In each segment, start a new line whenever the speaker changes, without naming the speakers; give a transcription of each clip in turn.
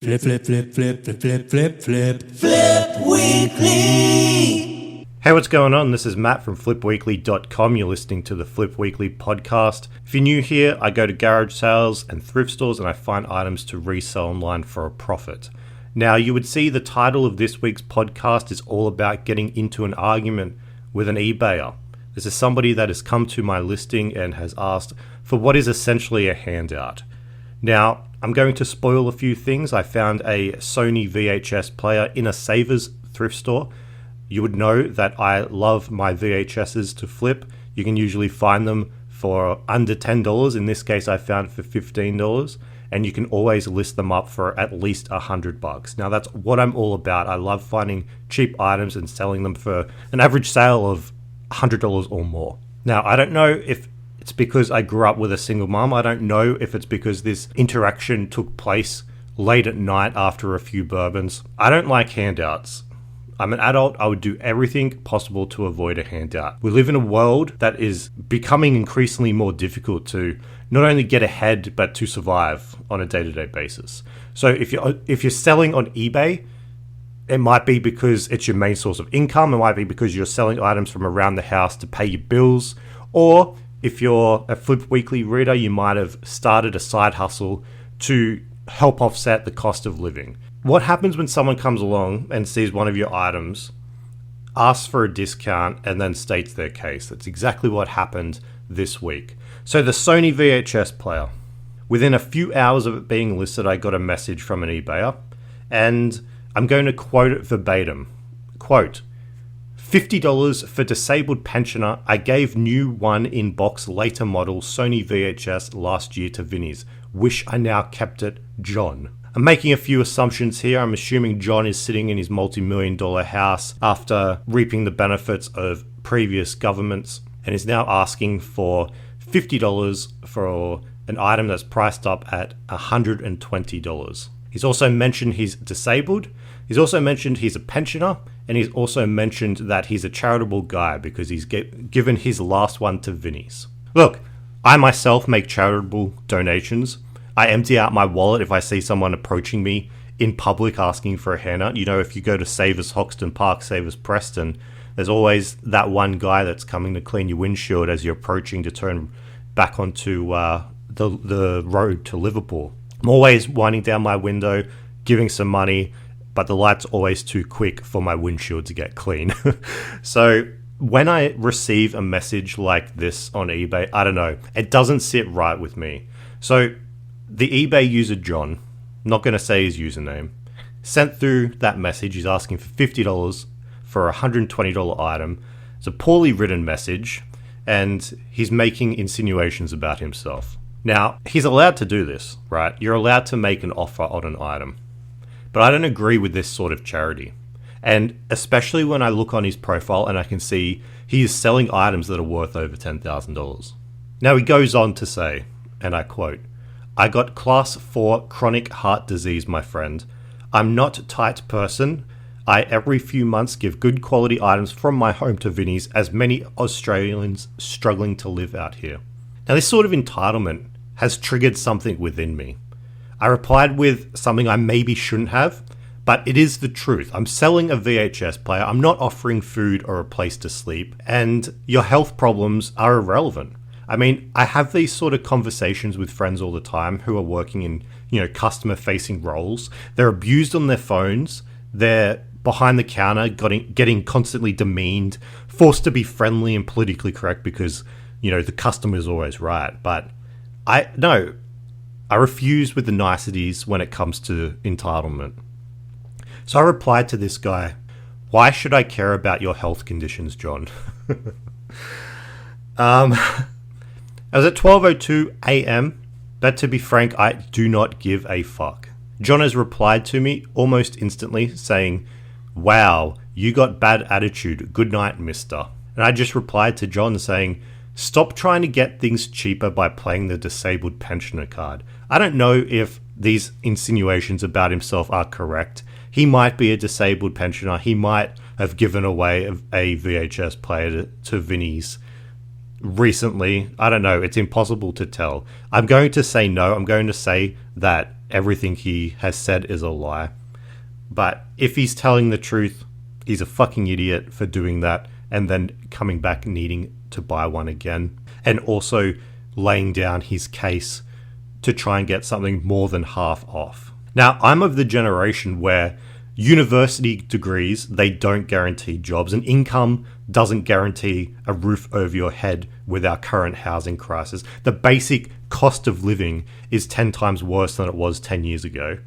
Flip, flip, flip, flip, flip, flip, flip, flip, Flip Weekly.
Hey, what's going on? This is Matt from flipweekly.com. You're listening to the Flip Weekly podcast. If you're new here, I go to garage sales and thrift stores and I find items to resell online for a profit. Now, you would see the title of this week's podcast is all about getting into an argument with an eBayer. This is somebody that has come to my listing and has asked for what is essentially a handout. Now, I'm going to spoil a few things. I found a Sony VHS player in a Savers thrift store. You would know that I love my VHSs to flip. You can usually find them for under $10. In this case, I found it for $15. And you can always list them up for at least $100. Now, that's what I'm all about. I love finding cheap items and selling them for an average sale of $100 or more. Now, I don't know if it's because I grew up with a single mom. I don't know if it's because this interaction took place late at night after a few bourbons. I don't like handouts. I'm an adult. I would do everything possible to avoid a handout. We live in a world that is becoming increasingly more difficult to not only get ahead, but to survive on a day-to-day basis. So if you're selling on eBay, it might be because it's your main source of income. It might be because you're selling items from around the house to pay your bills. Or if you're a Flip Weekly reader, you might have started a side hustle to help offset the cost of living. What happens when someone comes along and sees one of your items, asks for a discount, and then states their case? That's exactly what happened this week. So the Sony VHS player. Within a few hours of it being listed, I got a message from an eBayer, and I'm going to quote it verbatim. Quote, $50 for disabled pensioner. I gave new one in box later model Sony VHS last year to Vinny's. Wish I now kept it, John. I'm making a few assumptions here. I'm assuming John is sitting in his multi-million-dollar house after reaping the benefits of previous governments and is now asking for $50 for an item that's priced up at $120. He's also mentioned he's disabled. He's also mentioned he's a pensioner, and he's also mentioned that he's a charitable guy because he's given his last one to Vinny's. Look, I myself make charitable donations. I empty out my wallet if I see someone approaching me in public asking for a handout. You know, if you go to Savers Hoxton Park, Savers Preston, there's always that one guy that's coming to clean your windshield as you're approaching to turn back onto the road to Liverpool. I'm always winding down my window, giving some money, but the light's always too quick for my windshield to get clean. So when I receive a message like this on eBay, I don't know, it doesn't sit right with me. So the eBay user John, not going to say his username, sent through that message. He's asking for $50 for a $120 item. It's a poorly written message, and he's making insinuations about himself. Now, he's allowed to do this, right? You're allowed to make an offer on an item. But I don't agree with this sort of charity. And especially when I look on his profile and I can see he is selling items that are worth over $10,000. Now he goes on to say, and I quote, I got class 4 chronic heart disease, my friend. I'm not a tight person. I every few months give good quality items from my home to Vinny's, as many Australians struggling to live out here. Now this sort of entitlement has triggered something within me. I replied with something I maybe shouldn't have, but it is the truth. I'm selling a VHS player. I'm not offering food or a place to sleep, and your health problems are irrelevant. I mean, I have these sort of conversations with friends all the time who are working in, customer-facing roles. They're abused on their phones. They're behind the counter, getting constantly demeaned, forced to be friendly and politically correct because, the customer is always right. But I refuse with the niceties when it comes to entitlement. So I replied to this guy, why should I care about your health conditions, John? I was at 12:02 a.m., but to be frank, I do not give a fuck. John has replied to me almost instantly saying, wow, you got bad attitude. Good night, mister. And I just replied to John saying, stop trying to get things cheaper by playing the disabled pensioner card. I don't know if these insinuations about himself are correct. He might be a disabled pensioner. He might have given away a VHS player to Vinny's recently. I don't know. It's impossible to tell. I'm going to say no. I'm going to say that everything he has said is a lie. But if he's telling the truth, he's a fucking idiot for doing that and then coming back needing to buy one again. And also laying down his case to try and get something more than half off. Now, I'm of the generation where university degrees, they don't guarantee jobs, and income doesn't guarantee a roof over your head with our current housing crisis. The basic cost of living is 10 times worse than it was 10 years ago.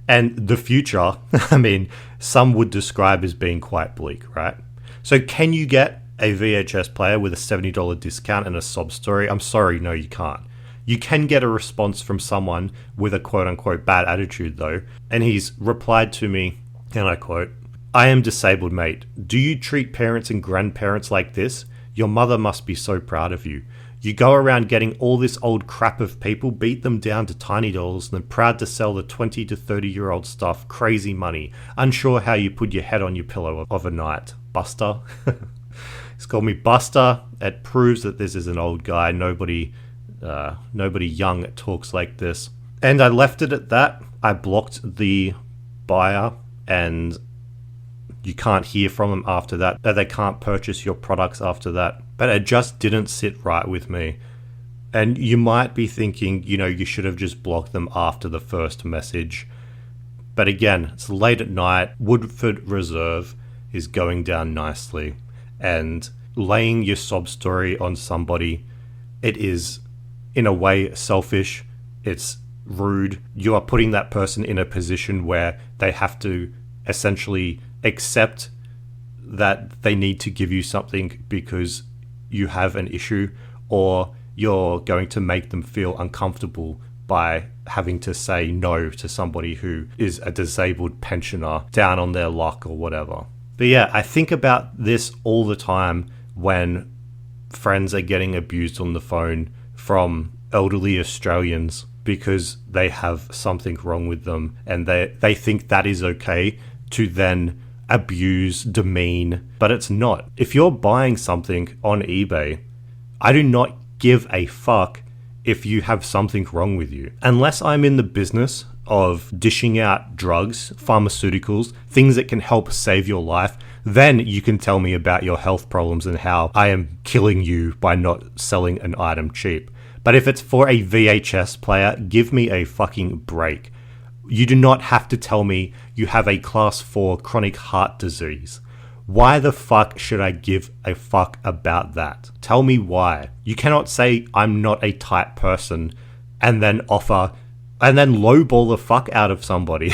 And the future, I mean, some would describe as being quite bleak, right? So can you get a VHS player with a $70 discount and a sob story? I'm sorry, no, you can't. You can get a response from someone with a quote-unquote bad attitude, though, and he's replied to me, and I quote, "I am disabled, mate. Do you treat parents and grandparents like this? Your mother must be so proud of you. You go around getting all this old crap of people, beat them down to tiny dollars, and then proud to sell the 20 to 30-year-old stuff, crazy money, unsure how you put your head on your pillow of a night. Buster." He's called me Buster. It proves that this is an old guy. Nobody young talks like this. And I left it at that. I blocked the buyer, and you can't hear from them after that. They can't purchase your products after that. But it just didn't sit right with me. And you might be thinking, you should have just blocked them after the first message. But again, it's late at night. Woodford Reserve is going down nicely. And laying your sob story on somebody, it is in a way selfish. It's rude. You are putting that person in a position where they have to essentially accept that they need to give you something because you have an issue, or you're going to make them feel uncomfortable by having to say no to somebody who is a disabled pensioner down on their luck or whatever. But yeah, I think about this all the time when friends are getting abused on the phone from elderly Australians because they have something wrong with them, and they think that is okay to then abuse, demean, but it's not. If you're buying something on eBay, I do not give a fuck if you have something wrong with you. Unless I'm in the business of dishing out drugs, pharmaceuticals, things that can help save your life, then you can tell me about your health problems and how I am killing you by not selling an item cheap. But if it's for a VHS player, give me a fucking break. You do not have to tell me you have a class 4 chronic heart disease. Why the fuck should I give a fuck about that? Tell me why. You cannot say I'm not a tight person and then lowball the fuck out of somebody.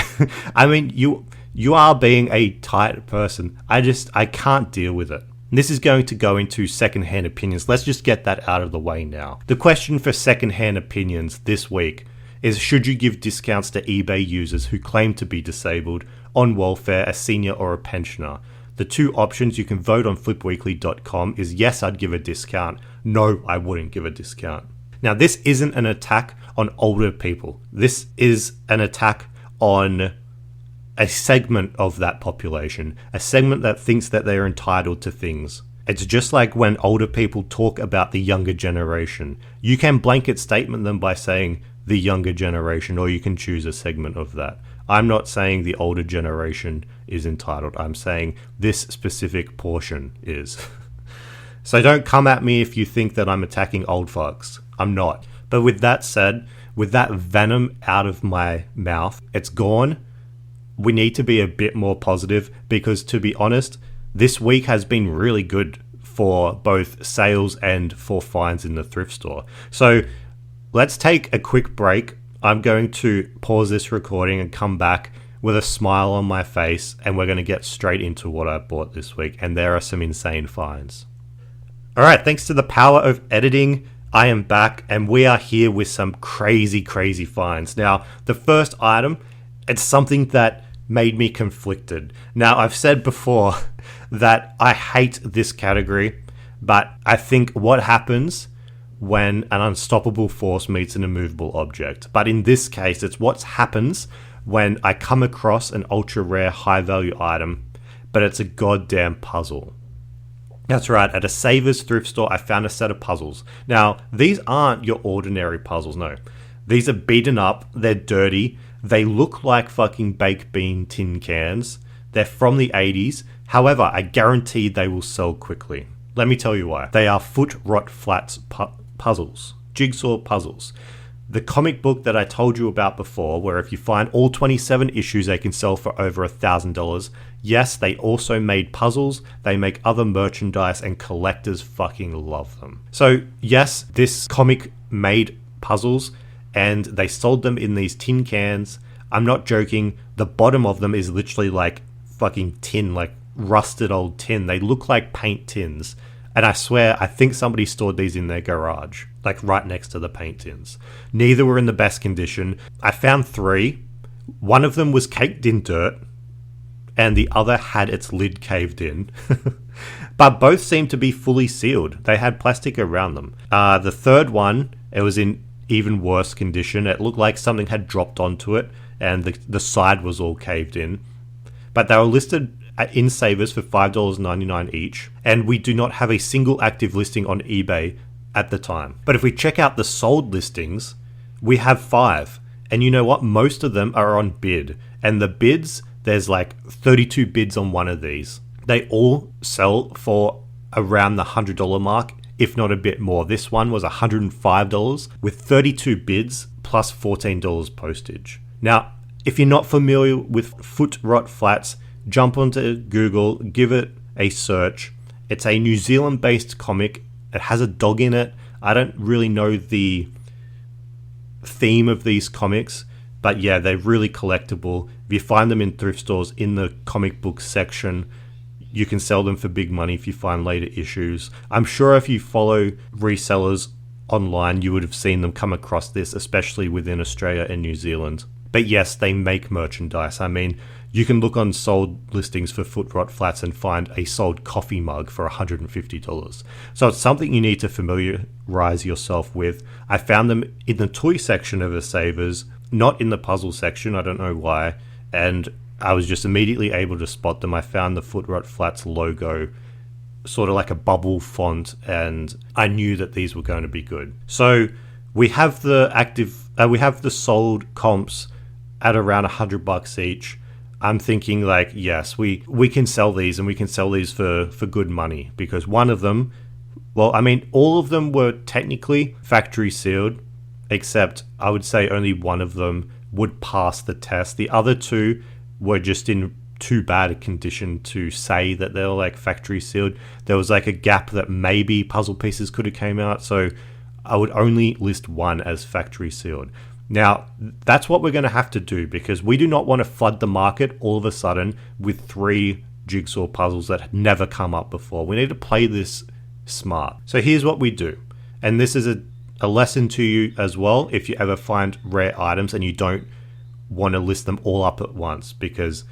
I mean, you are being a tight person. I can't deal with it. This is going to go into secondhand opinions. Let's just get that out of the way now. The question for secondhand opinions this week is, should you give discounts to eBay users who claim to be disabled, on welfare, a senior or a pensioner? The two options you can vote on flipweekly.com is yes, I'd give a discount. No, I wouldn't give a discount. Now, this isn't an attack on older people. This is an attack on a segment of that population, a segment that thinks that they're entitled to things. It's just like when older people talk about the younger generation. You can blanket statement them by saying the younger generation, or you can choose a segment of that. I'm not saying the older generation is entitled. I'm saying this specific portion is. So don't come at me if you think that I'm attacking old fucks. I'm not. But with that said, with that venom out of my mouth, it's gone. We need to be a bit more positive because, to be honest, this week has been really good for both sales and for finds in the thrift store. So let's take a quick break. I'm going to pause this recording and come back with a smile on my face, and we're going to get straight into what I bought this week. And there are some insane finds. All right, thanks to the power of editing, I am back, and we are here with some crazy finds. Now, the first item, it's something that made me conflicted. Now, I've said before that I hate this category, but I think what happens when an unstoppable force meets an immovable object. But in this case, it's what happens when I come across an ultra rare high value item, but it's a goddamn puzzle. That's right, at a Savers thrift store, I found a set of puzzles. Now, these aren't your ordinary puzzles, no. These are beaten up, they're dirty, They look like fucking baked bean tin cans. They're from the 80s. However, I guarantee they will sell quickly. Let me tell you why. They are foot rot flats puzzles. Jigsaw puzzles. The comic book that I told you about before, where if you find all 27 issues, they can sell for over $1,000. Yes, they also made puzzles. They make other merchandise, and collectors fucking love them. So yes, this comic made puzzles, and they sold them in these tin cans. I'm not joking. The bottom of them is literally like fucking tin, like rusted old tin. They look like paint tins. And I swear, I think somebody stored these in their garage, like right next to the paint tins. Neither were in the best condition. I found 3. One of them was caked in dirt, and the other had its lid caved in. But both seemed to be fully sealed. They had plastic around them. The third one, it was in even worse condition. It looked like something had dropped onto it, and the side was all caved in. But they were listed in Savers for $5.99 each, and we do not have a single active listing on eBay at the time. But if we check out the sold listings, we have 5. And you know what? Most of them are on bid. And the bids, there's like 32 bids on one of these. They all sell for around the $100 mark, if not a bit more. This one was $105 with 32 bids plus $14 postage. Now, if you're not familiar with foot rot flats, jump onto Google, give it a search. It's a New Zealand-based comic. It has a dog in it. I don't really know the theme of these comics, but yeah, they're really collectible. If you find them in thrift stores in the comic book section, you can sell them for big money if you find later issues. I'm sure if you follow resellers online, you would have seen them come across this, especially within Australia and New Zealand. But yes, they make merchandise. I mean, you can look on sold listings for foot rot flats and find a sold coffee mug for $150. So it's something you need to familiarize yourself with. I found them in the toy section of the Savers, not in the puzzle section. I don't know why. And I was just immediately able to spot them. I found the foot rot flats logo, sort of like a bubble font, and I knew that these were going to be good. So we have the sold comps at around $100 each. I'm thinking like, yes, we can sell these, and we can sell these for good money, because one of them, well, I mean, all of them were technically factory sealed, except I would say only one of them would pass the test. The other 2 were just in too bad a condition to say that they were like factory sealed. There was like a gap that maybe puzzle pieces could have came out, so I would only list one as factory sealed. Now, that's what we're going to have to do, because we do not want to flood the market all of a sudden with 3 jigsaw puzzles that had never come up before. We need to play this smart. So here's what we do. And this is a lesson to you as well if you ever find rare items and you don't want to list them all up at once, because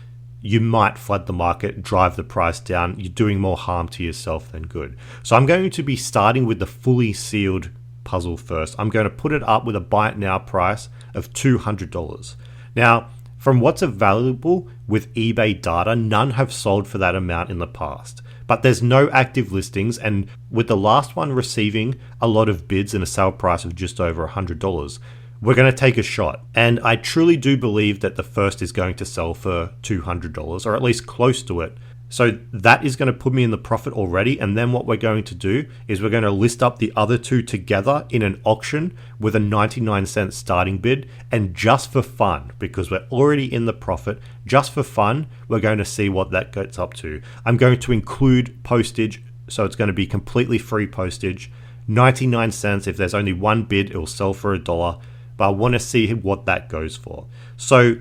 you might flood the market, drive the price down. You're doing more harm to yourself than good. So I'm going to be starting with the fully sealed puzzle first. I'm going to put it up with a buy it now price of $200. Now, from what's available with eBay data, none have sold for that amount in the past. But there's no active listings, and with the last one receiving a lot of bids and a sale price of just over $100, we're going to take a shot. And I truly do believe that the first is going to sell for $200, or at least close to it. So that is going to put me in the profit already. And then what we're going to do is we're going to list up the other 2 together in an auction with a 99-cent starting bid. And just for fun, because we're already in the profit, just for fun, we're going to see what that gets up to. I'm going to include postage, so it's going to be completely free postage. 99 cents. If there's only one bid, it will sell for $1. But I want to see what that goes for. So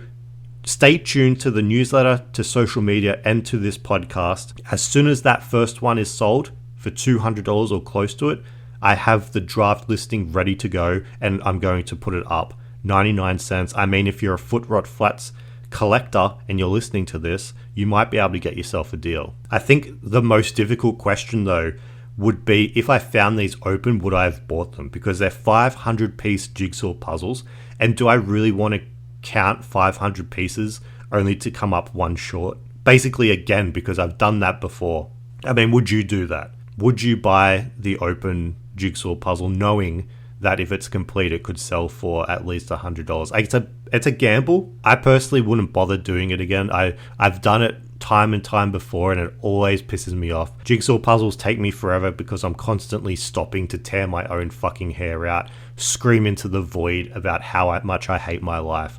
stay tuned to the newsletter, to social media, and to this podcast. As soon as that first one is sold for $200 or close to it, I have the draft listing ready to go, and I'm going to put it up 99 cents. I mean, if you're a foot rot flats collector and you're listening to this, you might be able to get yourself a deal. I think the most difficult question though would be, if I found these open, would I have bought them? Because they're 500-piece jigsaw puzzles, and do I really want to count 500 pieces only to come up one short? Basically, again, because I've done that before. I mean, would you do that? Would you buy the open jigsaw puzzle knowing that if it's complete, it could sell for at least $100. Like, it's a gamble. I personally wouldn't bother doing it again. I've done it time and time before, and it always pisses me off. Jigsaw puzzles take me forever because I'm constantly stopping to tear my own fucking hair out, scream into the void about how much I hate my life.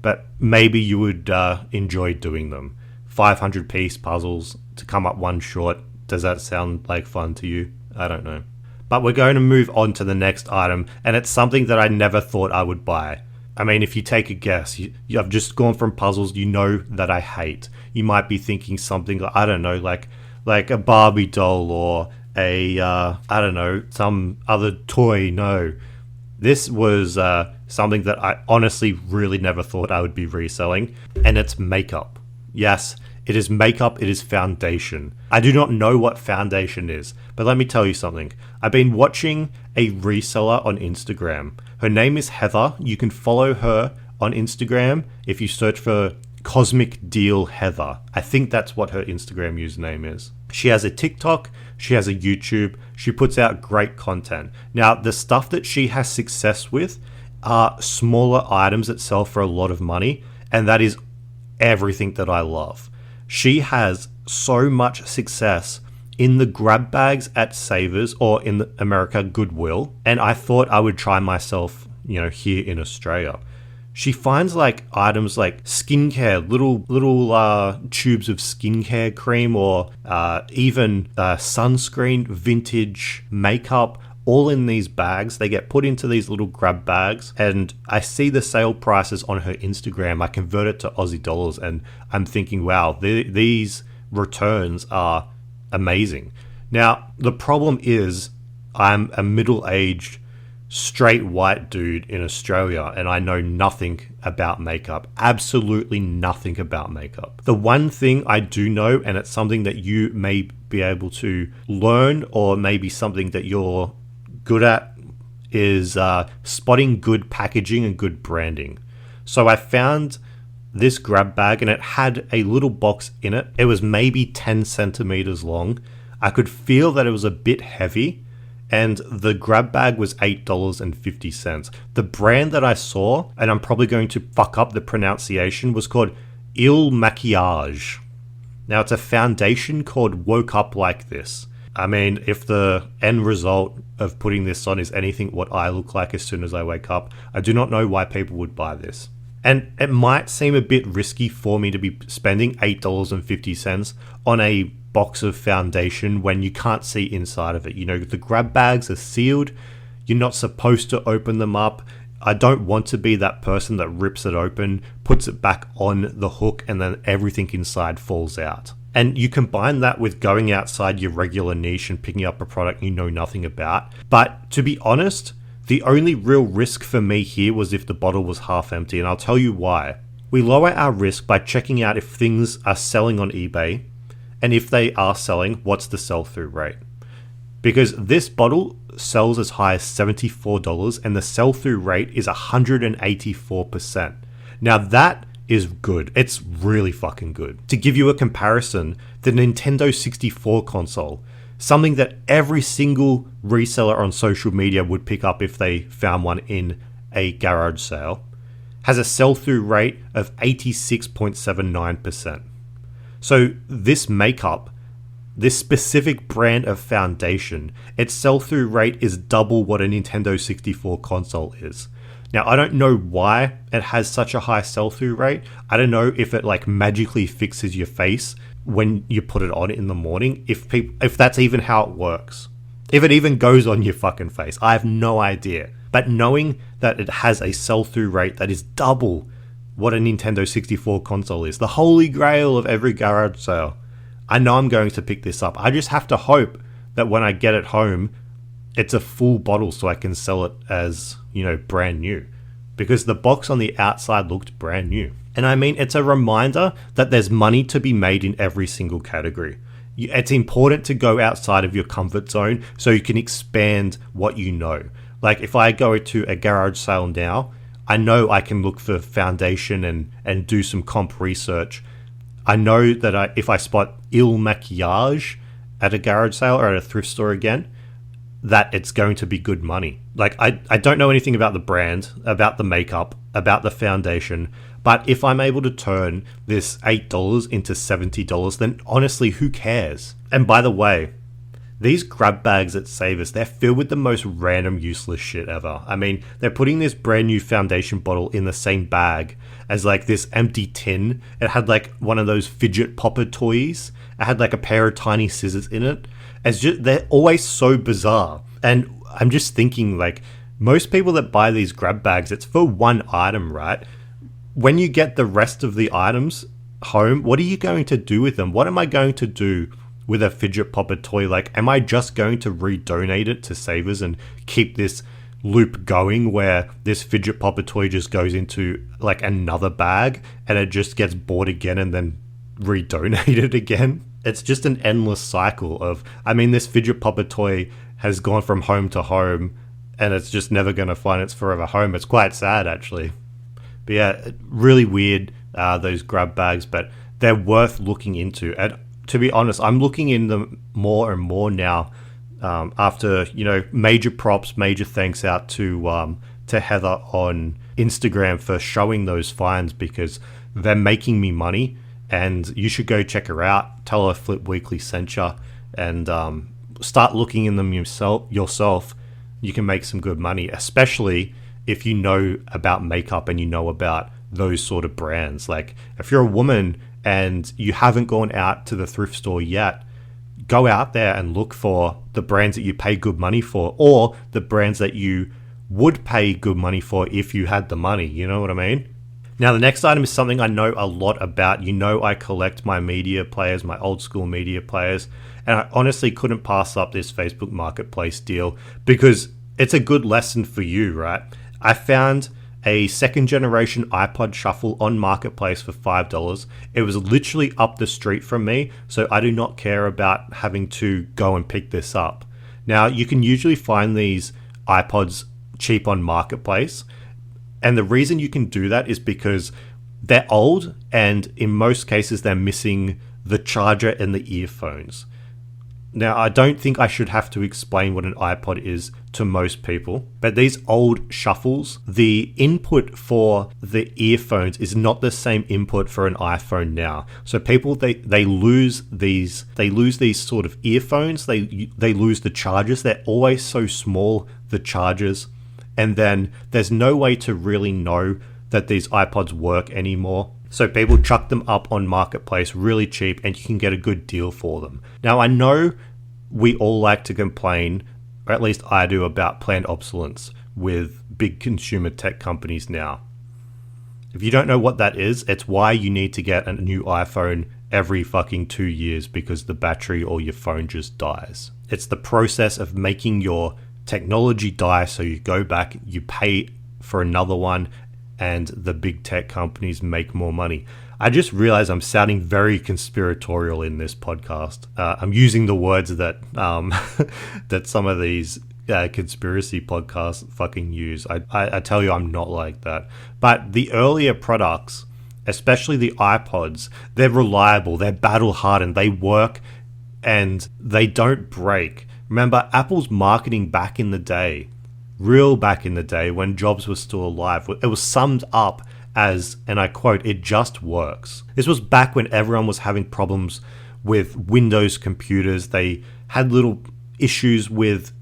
But maybe you would enjoy doing them. 500 piece puzzles to come up one short. Does that sound like fun to you? I don't know. But we're going to move on to the next item, and it's something that I never thought I would buy. I mean, if you take a guess, I've just gone from puzzles you know that I hate. You might be thinking something, I don't know, like a Barbie doll or I don't know, some other toy. No. This was something that I honestly really never thought I would be reselling, and it's makeup. Yes, it is makeup, it is foundation. I do not know what foundation is, but let me tell you something. I've been watching a reseller on Instagram. Her name is Heather. You can follow her on Instagram if you search for Cosmic Deal Heather. I think that's what her Instagram username is. She has a TikTok, she has a YouTube, she puts out great content. Now, the stuff that she has success with are smaller items that sell for a lot of money, and that is everything that I love. She has so much success in the grab bags at Savers, or in America, Goodwill, and I thought I would try myself, here in Australia. She finds like items like skincare, little tubes of skincare cream, or even sunscreen, vintage makeup, all in these bags. They get put into these little grab bags, and I see the sale prices on her Instagram. I convert it to Aussie dollars, and I'm thinking, wow, these returns are amazing. Now, the problem is I'm a middle-aged, straight white dude in Australia, and I know nothing about makeup. Absolutely nothing about makeup. The one thing I do know, and it's something that you may be able to learn, or maybe something that you're good at, is spotting good packaging and good branding. So I found this grab bag, and it had a little box in it. It was maybe 10 centimeters long. I could feel that it was a bit heavy, and the grab bag was $8.50. The brand that I saw, and I'm probably going to fuck up the pronunciation, was called Il Maquillage. Now, it's a foundation called Woke Up Like This. I mean, if the end result of putting this on is anything what I look like as soon as I wake up, I do not know why people would buy this. And it might seem a bit risky for me to be spending $8.50 on a box of foundation when you can't see inside of it. The grab bags are sealed. You're not supposed to open them up. I don't want to be that person that rips it open, puts it back on the hook, and then everything inside falls out. And you combine that with going outside your regular niche and picking up a product you know nothing about. But to be honest, the only real risk for me here was if the bottle was half empty, and I'll tell you why. We lower our risk by checking out if things are selling on eBay, and if they are selling, what's the sell-through rate? Because this bottle sells as high as $74, and the sell-through rate is 184%. Now that is good. It's really fucking good. To give you a comparison, the Nintendo 64 console, something that every single reseller on social media would pick up if they found one in a garage sale, has a sell-through rate of 86.79%. So this makeup, this specific brand of foundation, its sell-through rate is double what a Nintendo 64 console is. Now, I don't know why it has such a high sell-through rate. I don't know if it like magically fixes your face when you put it on in the morning, if that's even how it works. If it even goes on your fucking face. I have no idea. But knowing that it has a sell-through rate that is double what a Nintendo 64 console is, the holy grail of every garage sale, I know I'm going to pick this up. I just have to hope that when I get it home, it's a full bottle so I can sell it as, brand new. Because the box on the outside looked brand new. And I mean, it's a reminder that there's money to be made in every single category. It's important to go outside of your comfort zone so you can expand what you know. Like if I go to a garage sale now, I know I can look for foundation and do some comp research. I know that if I spot Il Maquillage at a garage sale or at a thrift store again, that it's going to be good money. Like, I don't know anything about the brand, about the makeup, about the foundation, but if I'm able to turn this $8 into $70, then honestly, who cares? And by the way, these grab bags at Savers, they're filled with the most random useless shit ever. I mean, they're putting this brand new foundation bottle in the same bag as like this empty tin. It had like one of those fidget popper toys. It had like a pair of tiny scissors in it. They're always so bizarre. And I'm just thinking, like, most people that buy these grab bags, it's for one item, right? When you get the rest of the items home, what are you going to do with them? What am I going to do with a fidget popper toy? Like, am I just going to redonate it to Savers and keep this loop going where this fidget popper toy just goes into like another bag and it just gets bought again and then redonated again? It's just an endless cycle of, I mean, this fidget popper toy has gone from home to home and it's just never going to find its forever home. It's quite sad, actually. But yeah, really weird, those grab bags, but they're worth looking into. And to be honest, I'm looking in them more and more now, after, you know, major props, major thanks out to Heather on Instagram for showing those finds, because they're making me money. And you should go check her out. Tell her Flip Weekly sent you, and start looking in them yourself. You can make some good money, especially if you know about makeup and you know about those sort of brands. Like, if you're a woman and you haven't gone out to the thrift store yet, go out there and look for the brands that you pay good money for, or the brands that you would pay good money for if you had the money. You know what I mean? Now, the next item is something I know a lot about. You know, I collect my media players, my old school media players, and I honestly couldn't pass up this Facebook Marketplace deal because it's a good lesson for you, right? I found a second generation iPod Shuffle on Marketplace for $5. It was literally up the street from me, so I do not care about having to go and pick this up. Now, you can usually find these iPods cheap on Marketplace, and the reason you can do that is because they're old, and in most cases they're missing the charger and the earphones. Now, I don't think I should have to explain what an iPod is to most people, but these old shuffles, the input for the earphones is not the same input for an iPhone now. So people, they lose these sort of earphones, they lose the chargers. They're always so small, the chargers. And then there's no way to really know that these iPods work anymore. So people chuck them up on Marketplace really cheap, and you can get a good deal for them. Now, I know we all like to complain, or at least I do, about planned obsolescence with big consumer tech companies now. If you don't know what that is, it's why you need to get a new iPhone every fucking 2 years, because the battery or your phone just dies. It's the process of making your technology die, so you go back, you pay for another one, and the big tech companies make more money. I just realized I'm sounding very conspiratorial in this podcast. I'm using the words that that some of these conspiracy podcasts fucking use. I tell you, I'm not like that. But the earlier products, especially the iPods, they're reliable, they're battle hardened, they work, and they don't break. Remember, Apple's marketing back in the day, real back in the day when Jobs was still alive, it was summed up as, and I quote, "It just works." This was back when everyone was having problems with Windows computers. They had little issues with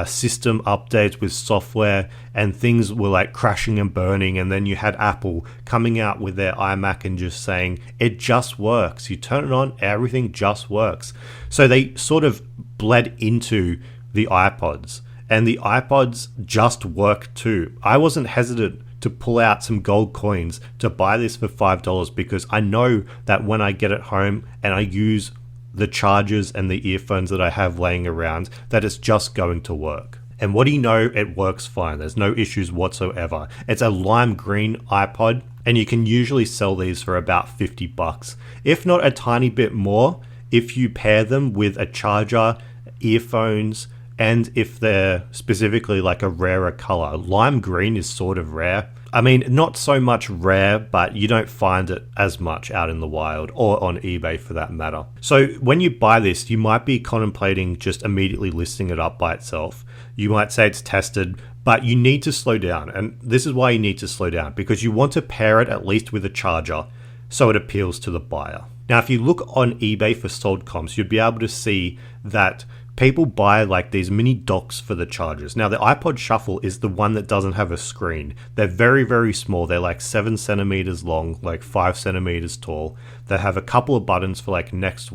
system updates, with software, and things were like crashing and burning. And then you had Apple coming out with their iMac and just saying, "It just works. You turn it on, everything just works." So they sort of bled into the iPods, and the iPods just work too. I wasn't hesitant to pull out some gold coins to buy this for $5, because I know that when I get it home and I use the chargers and the earphones that I have laying around, that it's just going to work. And what do you know? It works fine. There's no issues whatsoever. It's a lime green iPod, and you can usually sell these for about $50, if not a tiny bit more, if you pair them with a charger, earphones, and if they're specifically like a rarer color. Lime green is sort of rare. I mean, not so much rare, but you don't find it as much out in the wild or on eBay for that matter. So when you buy this, you might be contemplating just immediately listing it up by itself. You might say it's tested, but you need to slow down. And this is why you need to slow down, because you want to pair it at least with a charger so it appeals to the buyer. Now, if you look on eBay for sold comps, you'd be able to see that people buy like these mini docks for the chargers. Now, the iPod Shuffle is the one that doesn't have a screen. They're very, very small. They're like 7 centimeters long, like 5 centimeters tall. They have a couple of buttons for like next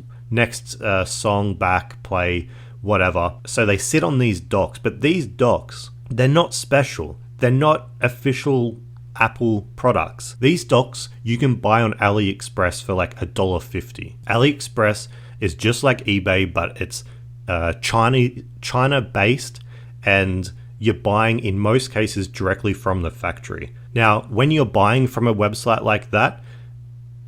song, back, play, whatever. So they sit on these docks, but these docks, they're not special. They're not official Apple products. These docks you can buy on AliExpress for like $1.50. AliExpress is just like eBay, but it's China based, and you're buying in most cases directly from the factory. Now, when you're buying from a website like that,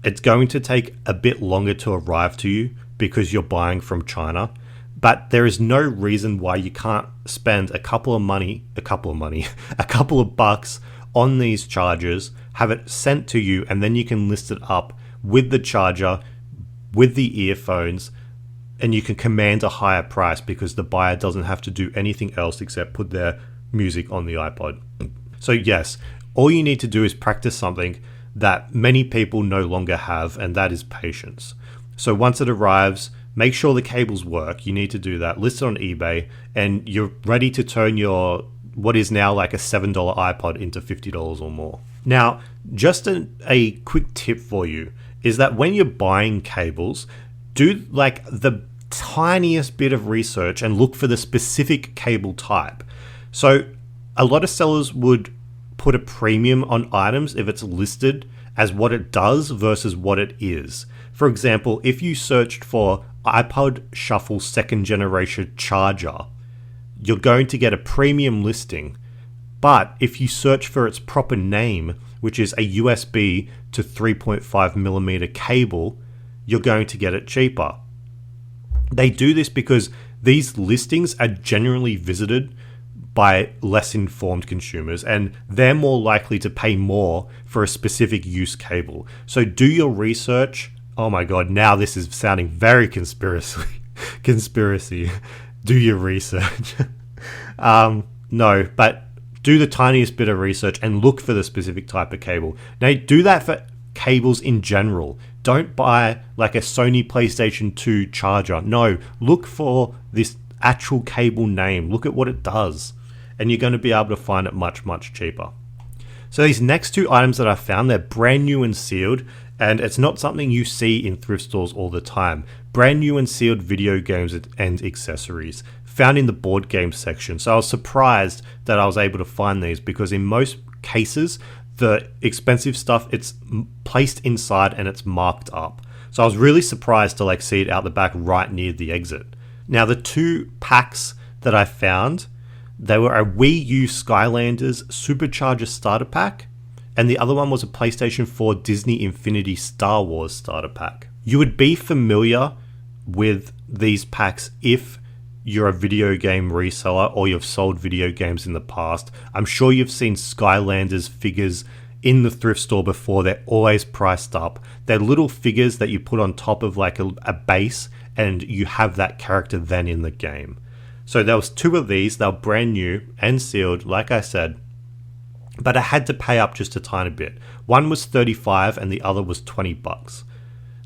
it's going to take a bit longer to arrive to you because you're buying from China. But there is no reason why you can't spend a couple of bucks on these chargers, have it sent to you, and then you can list it up with the charger, with the earphones, and you can command a higher price because the buyer doesn't have to do anything else except put their music on the iPod. So yes, all you need to do is practice something that many people no longer have, and that is patience. So once it arrives, make sure the cables work. You need to do that. List it on eBay, and you're ready to turn your what is now like a $7 iPod into $50 or more. Now, just a quick tip for you is that when you're buying cables, do like the tiniest bit of research and look for the specific cable type. So a lot of sellers would put a premium on items if it's listed as what it does versus what it is. For example, if you searched for iPod Shuffle second generation charger, you're going to get a premium listing. But if you search for its proper name, which is a USB to 3.5 millimeter cable, you're going to get it cheaper. They do this because these listings are generally visited by less informed consumers, and they're more likely to pay more for a specific use cable. So do your research. Oh my God, now this is sounding very conspiracy. Do your research. No, but do the tiniest bit of research and look for the specific type of cable. Now, do that for cables in general. Don't buy like a Sony PlayStation 2 charger. No, look for this actual cable name. Look at what it does, and you're going to be able to find it much, much cheaper. So these next two items that I found, they're brand new and sealed, and it's not something you see in thrift stores all the time. Brand new and sealed video games and accessories found in the board game section. So I was surprised that I was able to find these, because in most cases, the expensive stuff, it's placed inside and it's marked up. So I was really surprised to like see it out the back right near the exit. Now, the two packs that I found, they were a Wii U Skylanders Supercharger starter pack, and the other one was a PlayStation 4 Disney Infinity Star Wars starter pack. You would be familiar with these packs if you're a video game reseller or you've sold video games in the past. I'm sure you've seen Skylanders figures in the thrift store before. They're always priced up. They're little figures that you put on top of like a base, and you have that character then in the game. So there was two of these. They were brand new and sealed, like I said, but I had to pay up just a tiny bit. One was $35 and the other was $20.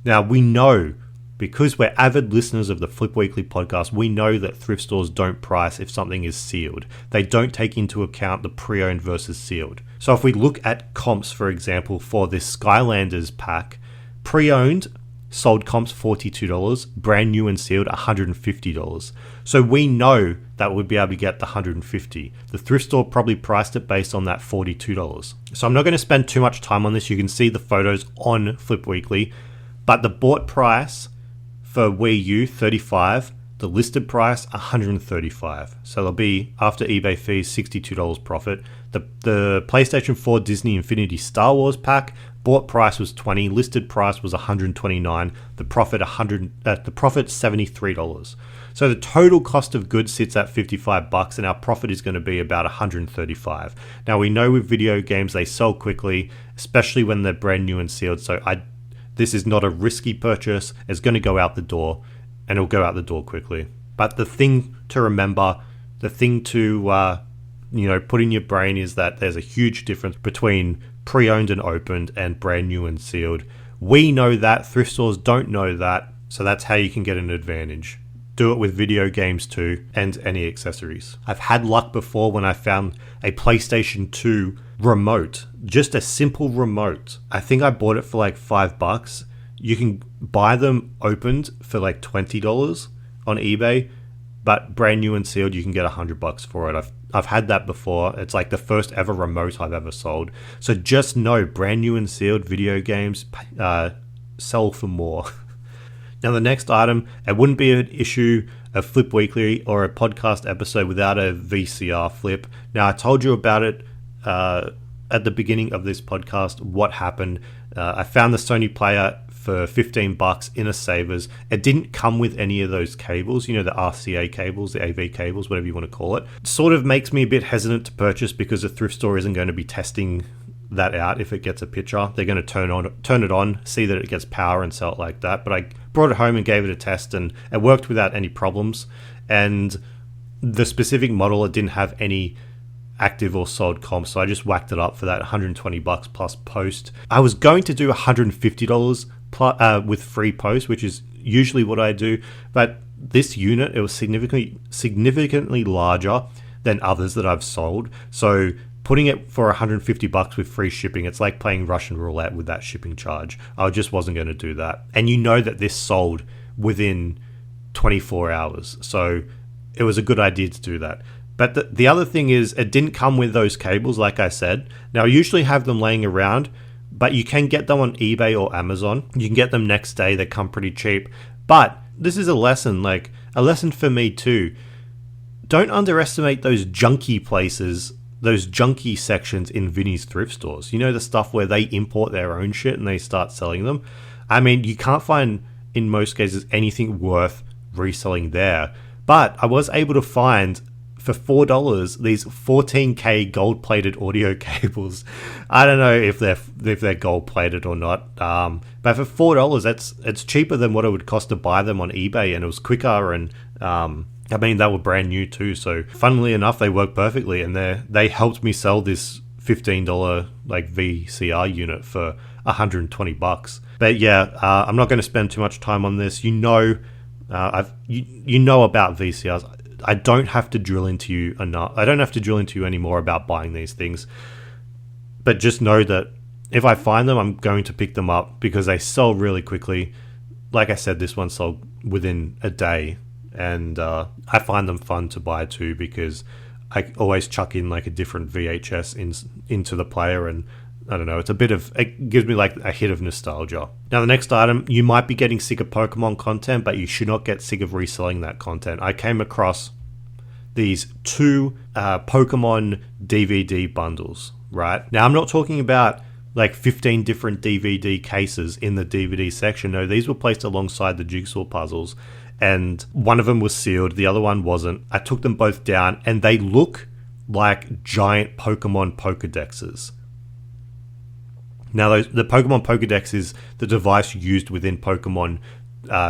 Now, we know, because we're avid listeners of the Flip Weekly podcast, we know that thrift stores don't price if something is sealed. They don't take into account the pre-owned versus sealed. So if we look at comps, for example, for this Skylanders pack, pre-owned sold comps $42, brand new and sealed $150. So we know that we'd be able to get the $150. The thrift store probably priced it based on that $42. So I'm not going to spend too much time on this. You can see the photos on Flip Weekly, but the bought price for Wii U, $35, the listed price, $135. So there'll be, after eBay fees, $62 profit. The PlayStation 4 Disney Infinity Star Wars pack, Bought price was $20, listed price was $129, the profit $73. So the total cost of goods sits at $55 and our profit is going to be about $135. Now we know with video games they sell quickly, especially when they're brand new and sealed. So this is not a risky purchase. It's going to go out the door and it'll go out the door quickly. But the thing to remember, the thing to put in your brain is that there's a huge difference between pre-owned and opened and brand new and sealed. We know that, thrift stores don't know that, so that's how you can get an advantage. Do it with video games too, and any accessories. I've had luck before when I found a PlayStation 2 remote, just a simple remote. I think I bought it for like $5. You can buy them opened for like $20 on eBay, but brand new and sealed, you can get $100 for it. I've had that before. It's like the first ever remote I've ever sold. So just know, brand new and sealed video games sell for more. Now the next item, it wouldn't be an issue of Flip Weekly or a podcast episode without a VCR flip. Now I told you about it at the beginning of this podcast, what happened. I found the Sony player for $15 in a Savers. It didn't come with any of those cables, the RCA cables, the AV cables, whatever you want to call it. Sort of makes me a bit hesitant to purchase because the thrift store isn't going to be testing that out. If it gets a picture, they're going to turn it on, see that it gets power and sell it like that. But I brought it home and gave it a test and it worked without any problems. And the specific model, it didn't have any active or sold comps, so I just whacked it up for that $120 plus post. I was going to do $150 with free post, which is usually what I do, but this unit, it was significantly larger than others that I've sold. So putting it for $150 with free shipping, it's like playing Russian roulette with that shipping charge. I just wasn't going to do that. And that this sold within 24 hours. So it was a good idea to do that. But the other thing is, it didn't come with those cables, like I said. Now, I usually have them laying around, but you can get them on eBay or Amazon. You can get them next day. They come pretty cheap. But this is a lesson for me too. Don't underestimate those junky places, those junky sections in Vinnie's thrift stores. The stuff where they import their own shit and they start selling them. I mean, you can't find, in most cases, anything worth reselling there. But I was able to find, for $4, these 14K gold-plated audio cables. I don't know if they're gold-plated or not, but for $4, it's cheaper than what it would cost to buy them on eBay, and it was quicker. And they were brand new too. So, funnily enough, they work perfectly, and they helped me sell this $15 like VCR unit for $120. But yeah, I'm not going to spend too much time on this. You know about VCRs. I don't have to drill into you enough. I don't have to drill into you anymore about buying these things. But just know that if I find them, I'm going to pick them up because they sell really quickly. Like I said, this one sold within a day. And I find them fun to buy too because I always chuck in like a different VHS into the player, and I don't know, it gives me like a hit of nostalgia. Now the next item, you might be getting sick of Pokemon content, but you should not get sick of reselling that content. I came across these 2 Pokemon DVD bundles, right? Now I'm not talking about like 15 different DVD cases in the DVD section. No, these were placed alongside the jigsaw puzzles, and one of them was sealed, the other one wasn't. I took them both down and they look like giant Pokemon Pokedexes. Now, the Pokemon Pokedex is the device used within Pokemon,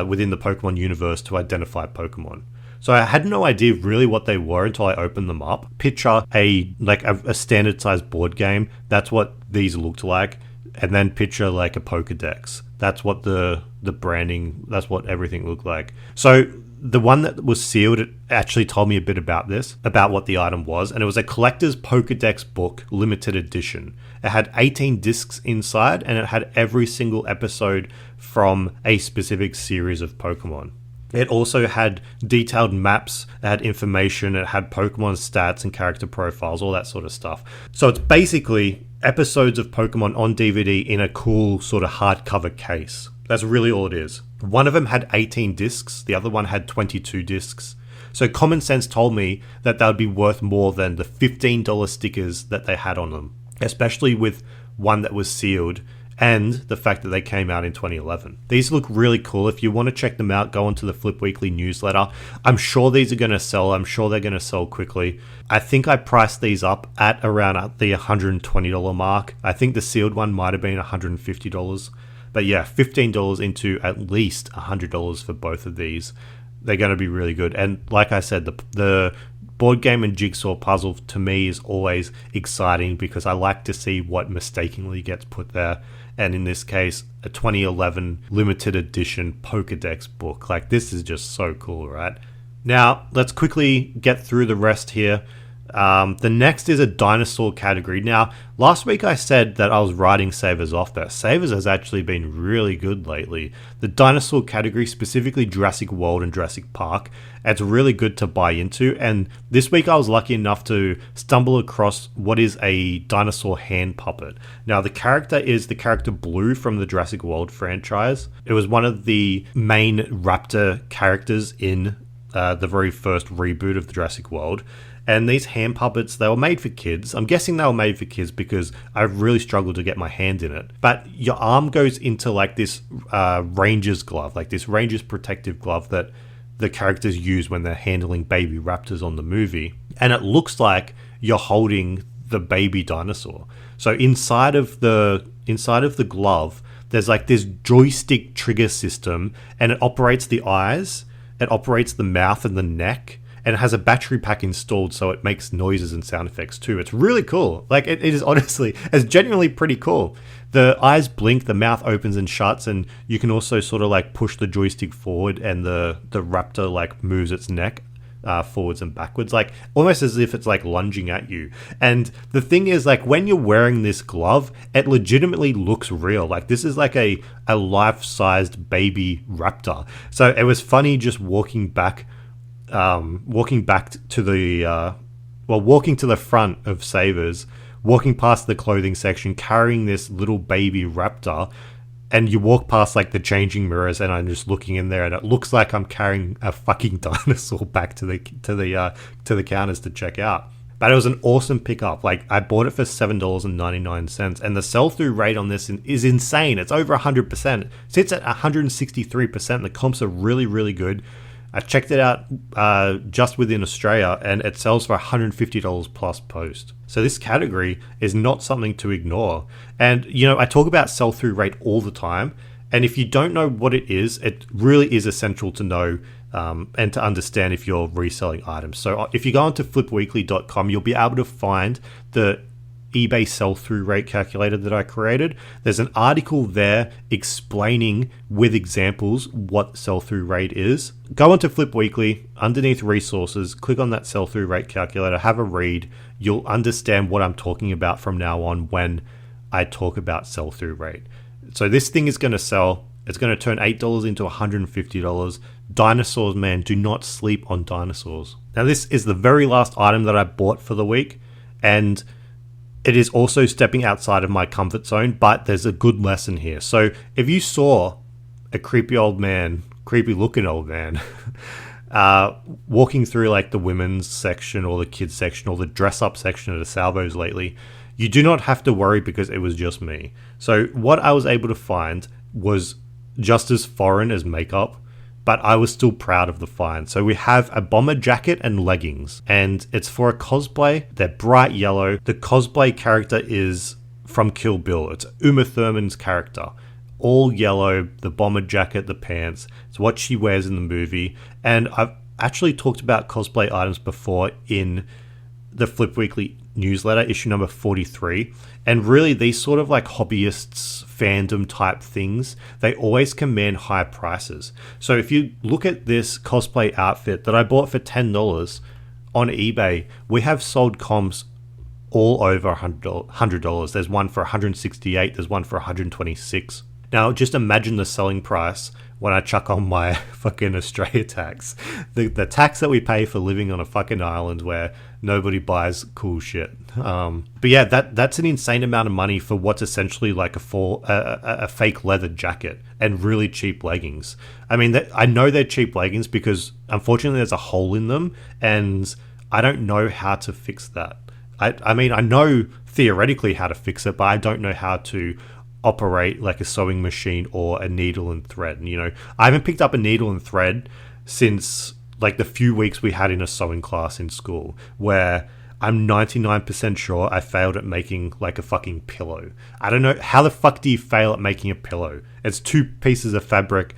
within the Pokemon universe to identify Pokemon. So I had no idea really what they were until I opened them up. Picture a standard sized board game. That's what these looked like. And then picture like a Pokedex. That's what the branding, that's what everything looked like. So the one that was sealed, it actually told me a bit about what the item was. And it was a collector's Pokedex book, limited edition. It had 18 discs inside, and it had every single episode from a specific series of Pokemon. It also had detailed maps, it had information, it had Pokemon stats and character profiles, all that sort of stuff. So it's basically episodes of Pokemon on DVD in a cool sort of hardcover case. That's really all it is. One of them had 18 discs, the other one had 22 discs. So common sense told me that they would be worth more than the $15 stickers that they had on them, especially with one that was sealed. and the fact that they came out in 2011. These look really cool. If you want to check them out, go onto the Flip Weekly newsletter. I'm sure these are going to sell. I'm sure they're going to sell quickly. I think I priced these up at around the $120 mark. I think the sealed one might have been $150. But yeah, $15 into at least $100 for both of these. They're going to be really good. And like I said, the board game and jigsaw puzzle to me is always exciting because I like to see what mistakenly gets put there. And in this case, a 2011 limited edition Pokédex book. Like, this is just so cool, right? Now, let's quickly get through the rest here. The next is a dinosaur category. Now, last week I said that I was writing Savers off there. Savers has actually been really good lately. The dinosaur category, specifically Jurassic World and Jurassic Park, it's really good to buy into. And this week I was lucky enough to stumble across what is a dinosaur hand puppet. Now, the character is the character Blue from the Jurassic World franchise. It was one of the main raptor characters in the very first reboot of the Jurassic World. And these hand puppets, they were made for kids. I'm guessing they were made for kids because I really struggled to get my hand in it. But your arm goes into like this ranger's glove, like this ranger's protective glove that the characters use when they're handling baby raptors on the movie. And it looks like you're holding the baby dinosaur. So inside of the glove, there's like this joystick trigger system, and it operates the eyes, it operates the mouth and the neck, and it has a battery pack installed so it makes noises and sound effects too. It's really cool. Like, it is honestly, it's genuinely pretty cool. The eyes blink, the mouth opens and shuts, and you can also sort of like push the joystick forward, and the raptor like moves its neck forwards and backwards, like almost as if it's like lunging at you. And the thing is, like, when you're wearing this glove, it legitimately looks real. Like, this is like a life-sized baby raptor. So it was funny just walking to the front of Savers, walking past the clothing section, carrying this little baby raptor, and you walk past like the changing mirrors, and I'm just looking in there, and it looks like I'm carrying a fucking dinosaur back to the counters to check out. But it was an awesome pickup. Like, I bought it for $7.99, and the sell-through rate on this is insane. It's over 100%. It sits at 163%. The comps are really, really good. I checked it out just within Australia, and it sells for $150 plus post. So this category is not something to ignore. And, you know, I talk about sell-through rate all the time. And if you don't know what it really is essential to know and to understand if you're reselling items. So if you go onto flipweekly.com, you'll be able to find the eBay sell-through rate calculator that I created. There's an article there explaining with examples what sell-through rate is. Go onto Flip Weekly, underneath resources, click on that sell-through rate calculator, have a read. You'll understand what I'm talking about from now on when I talk about sell-through rate. So this thing is going to sell. It's going to turn $8 into $150. Dinosaurs, man, do not sleep on dinosaurs. Now, this is the very last item that I bought for the week, and it is also stepping outside of my comfort zone, but there's a good lesson here. So if you saw a creepy looking old man, walking through like the women's section or the kids section or the dress up section at a Salvos lately, you do not have to worry because it was just me. So what I was able to find was just as foreign as makeup, but I was still proud of the find. So we have a bomber jacket and leggings, and it's for a cosplay. They're bright yellow. The cosplay character is from Kill Bill. It's Uma Thurman's character. All yellow, the bomber jacket, the pants. It's what she wears in the movie. And I've actually talked about cosplay items before in the Flip Weekly newsletter, issue number 43. And really, these sort of like hobbyists, fandom type things, they always command high prices. So if you look at this cosplay outfit that I bought for $10 on eBay, we have sold comps all over $100. There's one for $168, there's one for $126. Now, just imagine the selling price when I chuck on my fucking Australia tax. The tax that we pay for living on a fucking island where nobody buys cool shit. But yeah, that's an insane amount of money for what's essentially like a fake leather jacket and really cheap leggings. I mean, I know they're cheap leggings because unfortunately there's a hole in them, and I don't know how to fix that. I mean, I know theoretically how to fix it, but I don't know how to operate like a sewing machine or a needle and thread. And, I haven't picked up a needle and thread since like the few weeks we had in a sewing class in school, where I'm 99% sure I failed at making like a fucking pillow. I don't know, how the fuck do you fail at making a pillow? It's 2 pieces of fabric,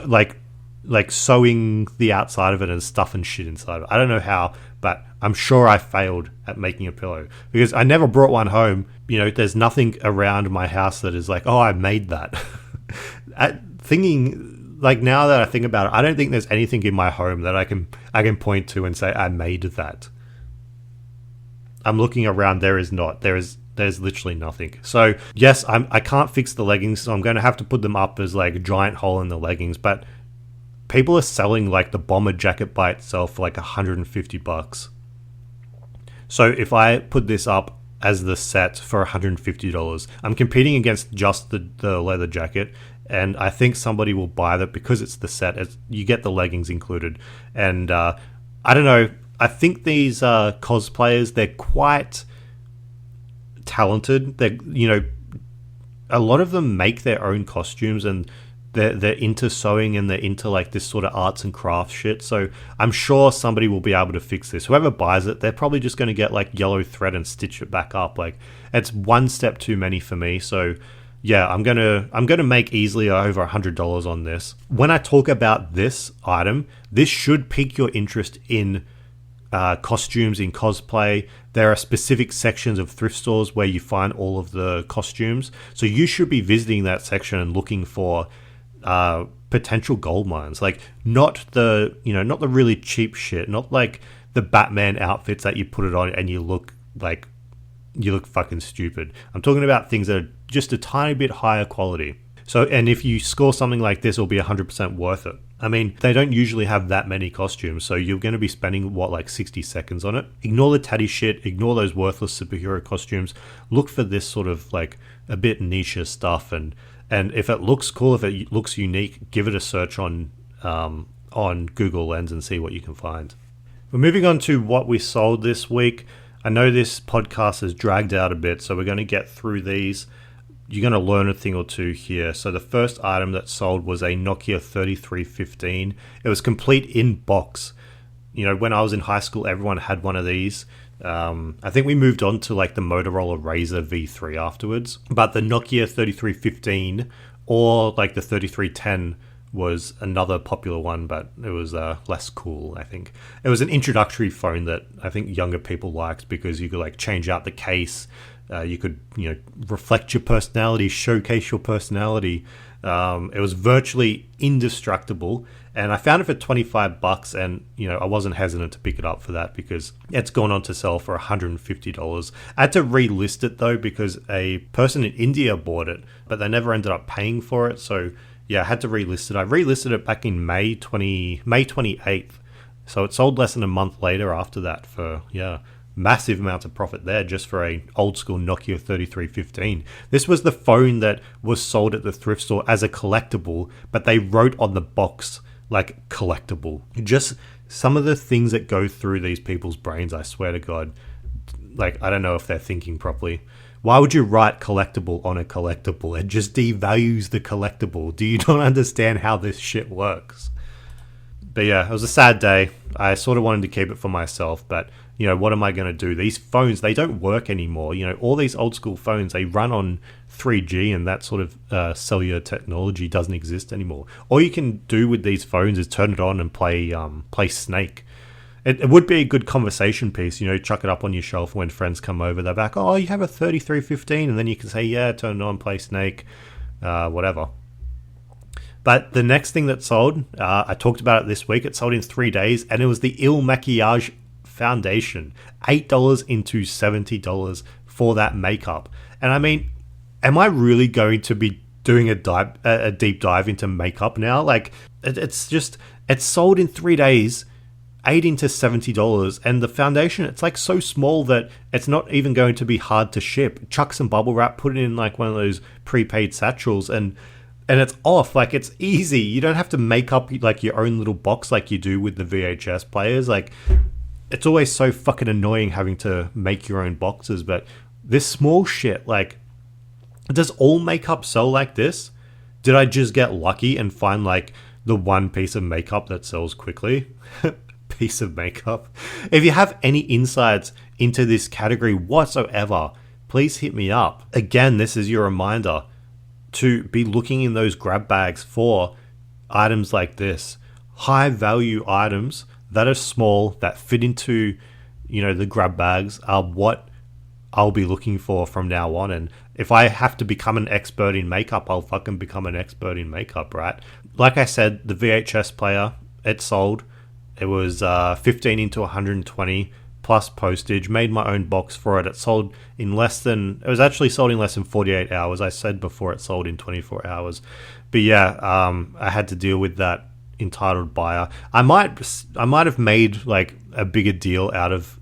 like sewing the outside of it and stuff and shit inside of it. I don't know how, but I'm sure I failed at making a pillow because I never brought one home. There's nothing around my house that is like, oh, I made that. Like, now that I think about it, I don't think there's anything in my home that I can point to and say I made that. I'm looking around. There is not. There's literally nothing. So yes, I can't fix the leggings, so I'm going to have to put them up as like a giant hole in the leggings. But people are selling like the bomber jacket by itself for like $150. So if I put this up as the set for $150, I'm competing against just the leather jacket. And I think somebody will buy that because it's the set. You get the leggings included. And I don't know. I think these cosplayers, they're quite talented. A lot of them make their own costumes, and they're into sewing, and they're into like this sort of arts and crafts shit. So I'm sure somebody will be able to fix this. Whoever buys it, they're probably just going to get like yellow thread and stitch it back up. Like, it's one step too many for me. So yeah, I'm gonna make easily over $100 on this. When I talk about this item, this should pique your interest in costumes, in cosplay. There are specific sections of thrift stores where you find all of the costumes, so you should be visiting that section and looking for potential gold mines. Like, not the really cheap shit, not like the Batman outfits that you put it on and you look fucking stupid. I'm talking about things that are just a tiny bit higher quality. So, and if you score something like this, it'll be 100% worth it. I mean, they don't usually have that many costumes, so you're going to be spending, like 60 seconds on it. Ignore the tatty shit, ignore those worthless superhero costumes. Look for this sort of, like, a bit niche stuff, and if it looks cool, if it looks unique, give it a search on Google Lens and see what you can find. We're moving on to what we sold this week. I know this podcast has dragged out a bit, so we're going to get through these. You're going to learn a thing or two here. So the first item that sold was a Nokia 3315. It was complete in box. When I was in high school, everyone had one of these. I think we moved on to like the Motorola Razr V3 afterwards. But the Nokia 3315 or like the 3310 was another popular one, but it was less cool, I think. It was an introductory phone that I think younger people liked because you could like change out the case. You could, reflect your personality, showcase your personality. It was virtually indestructible, and I found it for $25, and I wasn't hesitant to pick it up for that because it's gone on to sell for $150. I had to relist it though because a person in India bought it, but they never ended up paying for it. So yeah, I had to relist it. I relisted it back in May 28th, so it sold less than a month later after that for massive amounts of profit there just for a old school Nokia 3315. This was the phone that was sold at the thrift store as a collectible, but they wrote on the box like collectible. Just some of the things that go through these people's brains, I swear to God. Like, I don't know if they're thinking properly. Why would you write collectible on a collectible? It just devalues the collectible. Do you not understand how this shit works? But yeah, it was a sad day. I sort of wanted to keep it for myself, but what am I going to do? These phones, they don't work anymore. All these old school phones, they run on 3G, and that sort of cellular technology doesn't exist anymore. All you can do with these phones is turn it on and play Snake. It would be a good conversation piece, chuck it up on your shelf when friends come over. They're back, oh, you have a 3315, and then you can say, yeah, turn it on, play Snake, whatever. But the next thing that sold, I talked about it this week. It sold in 3 days, and it was the Il Maquillage foundation. $8 into $70 for that makeup. And I mean, am I really going to be doing a deep dive into makeup now? Like, it's sold in 3 days, $8 into $70, and the foundation, it's like so small that it's not even going to be hard to ship. Chuck some bubble wrap, put it in like one of those prepaid satchels, and it's off. Like, it's easy. You don't have to make up like your own little box like you do with the VHS players. Like, it's always so fucking annoying having to make your own boxes, but this small shit, like, Does all makeup sell like this? Did I just get lucky and find like the one piece of makeup that sells quickly? Piece of makeup. If you have any insights into this category whatsoever, please hit me up. Again, this is your reminder to be looking in those grab bags for items like this. High value items that are small, that fit into, the grab bags are what I'll be looking for from now on. And if I have to become an expert in makeup, I'll fucking become an expert in makeup, right? Like I said, the VHS player, it sold. It was 15 into 120 plus postage. Made my own box for it. It was actually sold in less than 48 hours. I said before it sold in 24 hours. But yeah, I had to deal with that entitled buyer. I might have made like a bigger deal out of,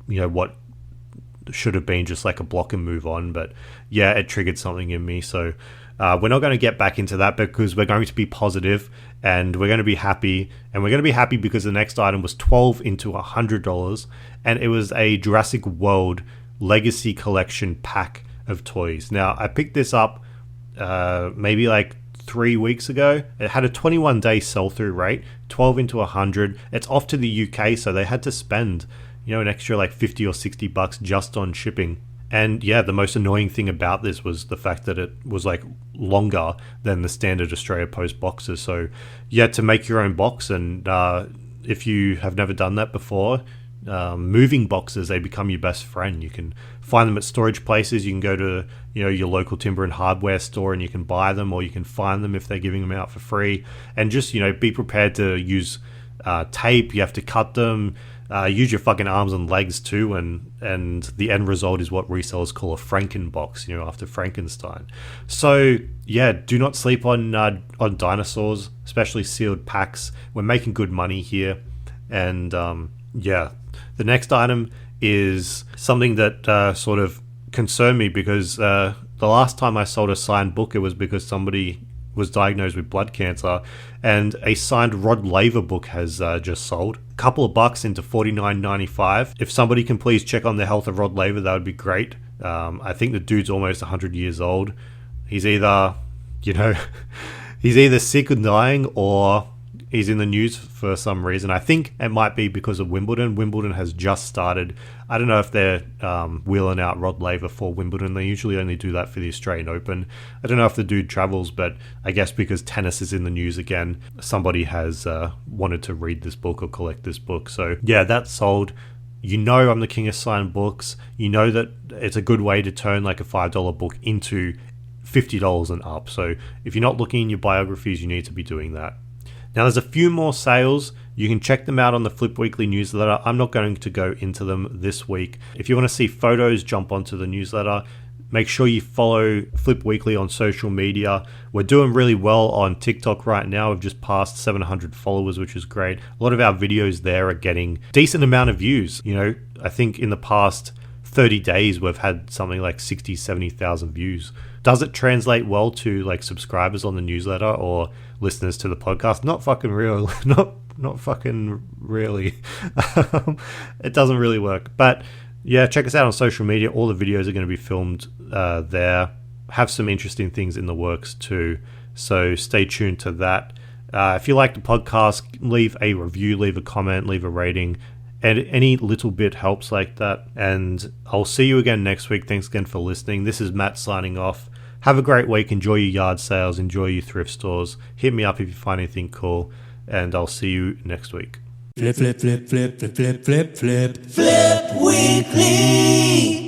what should have been just like a block and move on, but yeah, it triggered something in me. So we're not going to get back into that because we're going to be positive and we're going to be happy. And we're going to be happy because the next item was 12 into $100, and it was a Jurassic World Legacy Collection pack of toys. Now, I picked this up maybe like 3 weeks ago. It had a 21-day sell-through rate, 12 into 100. It's off to the UK, so they had to spend an extra like $50 or $60 just on shipping. And yeah, the most annoying thing about this was the fact that it was like longer than the standard Australia Post boxes. So you had to make your own box. And if you have never done that before, moving boxes, they become your best friend. You can find them at storage places. You can go to your local timber and hardware store and you can buy them, or you can find them if they're giving them out for free. And just be prepared to use tape. You have to cut them. Use your fucking arms and legs too, and the end result is what resellers call a Frankenbox, after Frankenstein. So yeah, do not sleep on dinosaurs, especially sealed packs. We're making good money here, and yeah, the next item is something that sort of concerned me because the last time I sold a signed book, it was because somebody was diagnosed with blood cancer, and a signed Rod Laver book has just sold. A couple of bucks into $49.95. If somebody can please check on the health of Rod Laver, that would be great. I think the dude's almost 100 years old. He's either, he's either sick and dying, or he's in the news for some reason. I think it might be because of Wimbledon. Wimbledon has just started. I don't know if they're wheeling out Rod Laver for Wimbledon. They usually only do that for the Australian Open. I don't know if the dude travels, but I guess because tennis is in the news again, somebody has wanted to read this book or collect this book. So yeah, that's sold. I'm the king of signed books. That it's a good way to turn like a $5 book into $50 and up. So if you're not looking in your biographies, you need to be doing that. Now, there's a few more sales. You can check them out on the Flip Weekly newsletter. I'm not going to go into them this week. If you want to see photos, jump onto the newsletter. Make sure you follow Flip Weekly on social media. We're doing really well on TikTok right now. We've just passed 700 followers, which is great. A lot of our videos there are getting a decent amount of views. I think in the past 30 days, we've had something like 60, 70,000 views. Does it translate well to like subscribers on the newsletter or listeners to the podcast? Not fucking real. Not fucking really. It doesn't really work. But yeah, check us out on social media. All the videos are going to be filmed there. Have some interesting things in the works too. So stay tuned to that. If you like the podcast, leave a review, leave a comment, leave a rating. And any little bit helps like that. And I'll see you again next week. Thanks again for listening. This is Matt signing off. Have a great week. Enjoy your yard sales. Enjoy your thrift stores. Hit me up if you find anything cool. And I'll see you next week.
Flip, flip, flip, flip, flip, flip, flip, flip, Flip Weekly.